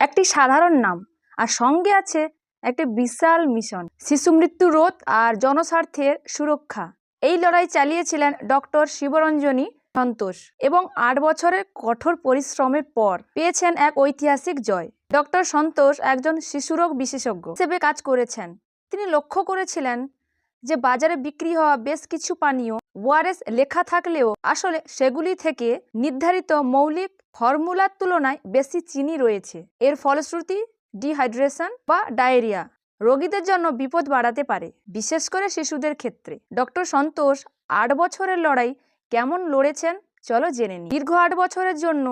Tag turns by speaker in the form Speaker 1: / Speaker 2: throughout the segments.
Speaker 1: একটি সাধারণ নাম, আর সঙ্গে আছে একটি বিশাল মিশন, শিশু মৃত্যু রোধ আর জনস্বার্থের সুরক্ষা। এই লড়াই চালিয়েছিলেন ডক্টর শিবরঞ্জনী সন্তোষ এবং 8 বছরের কঠোর পরিশ্রমের পর পেয়েছেন এক ঐতিহাসিক জয়। ডক্টর সন্তোষ একজন শিশুরোগ বিশেষজ্ঞ হিসেবে কাজ করেছেন। তিনি লক্ষ্য করেছিলেন যে বাজারে বিক্রি হওয়া বেশ কিছু পানীয় ওআরএস লেখা থাকলেও আসলে সেগুলি থেকে নির্ধারিত মৌলিক ফর্মুলার তুলনায় বেশি চিনি রয়েছে। এর ফলশ্রুতি ডিহাইড্রেশন বা ডায়রিয়া রোগীদের জন্য বিপদ বাড়াতে পারে, বিশেষ করে শিশুদের ক্ষেত্রে। ডক্টর সন্তোষ 8 বছরের লড়াই কেমন লড়েছেন চলো জেনে নিই। দীর্ঘ 8 বছরের জন্য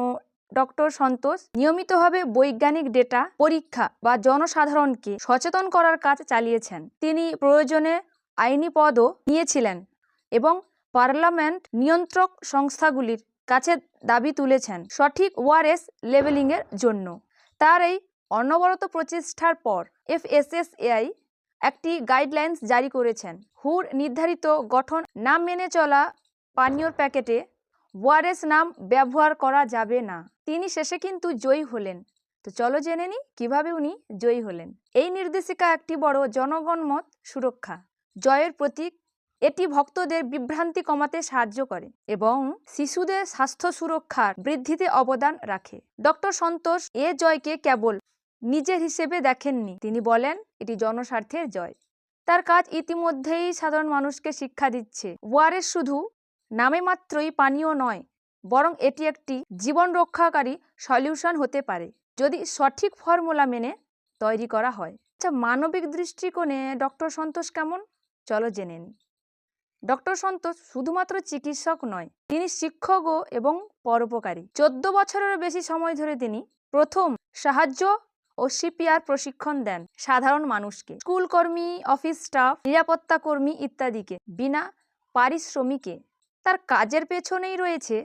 Speaker 1: ডক্টর সন্তোষ নিয়মিতভাবে বৈজ্ঞানিক ডেটা পরীক্ষা বা জনসাধারণকে সচেতন করার কাজ চালিয়েছেন। তিনি প্রয়োজনে আইনি পদও নিয়েছিলেন এবং পার্লামেন্ট নিয়ন্ত্রক সংস্থাগুলির কাছে দাবি তুলেছেন সঠিক ওআরএস লেবেলিংয়ের জন্য। তার এই অনবরত প্রচেষ্টার পর এফএসএসএআই একটি গাইডলাইন্স জারি করেছেন। হুর নির্ধারিত গঠন না মেনে চলা পানীয়র প্যাকেটে ওআরএস নাম ব্যবহার করা যাবে না। তিনি শেষে কিন্তু জয়ী হলেন। তো চলো জেনে নিই কিভাবে উনি জয়ী হলেন। এই নির্দেশিকা একটি বড় জনগণমত সুরক্ষা জয়ের প্রতীক। এটি ভক্তদের বিভ্রান্তি কমাতে সাহায্য করে এবং শিশুদের স্বাস্থ্য সুরক্ষার বৃদ্ধিতে অবদান রাখে। ডক্টর সন্তোষ এ জয়কে কেবল নিজের হিসেবে দেখেননি, তিনি বলেন এটি জনস্বার্থের জয়। তার কাজ ইতিমধ্যেই সাধারণ মানুষকে শিক্ষা দিচ্ছে ওআরএস শুধু নামে মাত্রই পানীয় নয়, বরং এটি একটি জীবন রক্ষাকারী সলিউশন হতে পারে যদি সঠিক ফর্মুলা মেনে তৈরি করা হয়। আচ্ছা, মানবিক দৃষ্টিকোণে ডক্টর সন্তোষ কেমন চলো জেনে নিই। ডক্টর সন্তোষ শুধুমাত্র চিকিৎসক নয়, তিনি শিক্ষকও এবং পরোপকারী। 14 বছরেরও বেশি সময় ধরে তিনি প্রথম সাহায্য ও সিপিআর প্রশিক্ষণ দেন সাধারণ মানুষকে, স্কুল কর্মী, অফিস স্টাফ, নিরাপত্তা কর্মী ইত্যাদিকে বিনা পারিশ্রমিকে। তার কাজের পেছনেই রয়েছে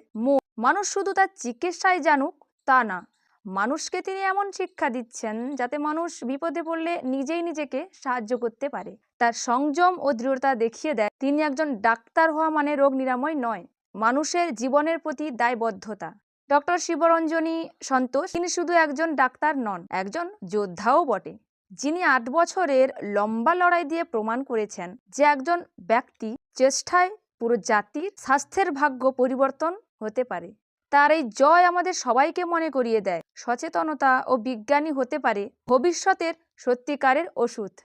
Speaker 1: মানুষ শুধু তার চিকিৎসায় জানুক তা না, মানুষকে তিনি এমন শিক্ষা দিচ্ছেন যাতে মানুষ বিপদে পড়লে নিজেই নিজেকে সাহায্য করতে পারে। তার সংযম ও দৃঢ়তা দেখিয়ে দেয় তিনি একজন ডাক্তার হওয়া মানে রোগ নিরাময় নয়, মানুষের জীবনের প্রতি দায়বদ্ধতা। ডক্টর শিবরঞ্জনী সন্তোষ তিনি শুধু একজন ডাক্তার নন, একজন যোদ্ধাও বটে, যিনি 8 বছরের লম্বা লড়াই দিয়ে প্রমাণ করেছেন যে একজন ব্যক্তি চেষ্টায় পুরো জাতির স্বাস্থ্যের ভাগ্য পরিবর্তন হতে পারে। তার এই জয় আমাদের সবাইকে মনে করিয়ে দেয় সচেতনতা ও বিজ্ঞানী হতে পারে ভবিষ্যতের সত্যিকারের ওষুধ।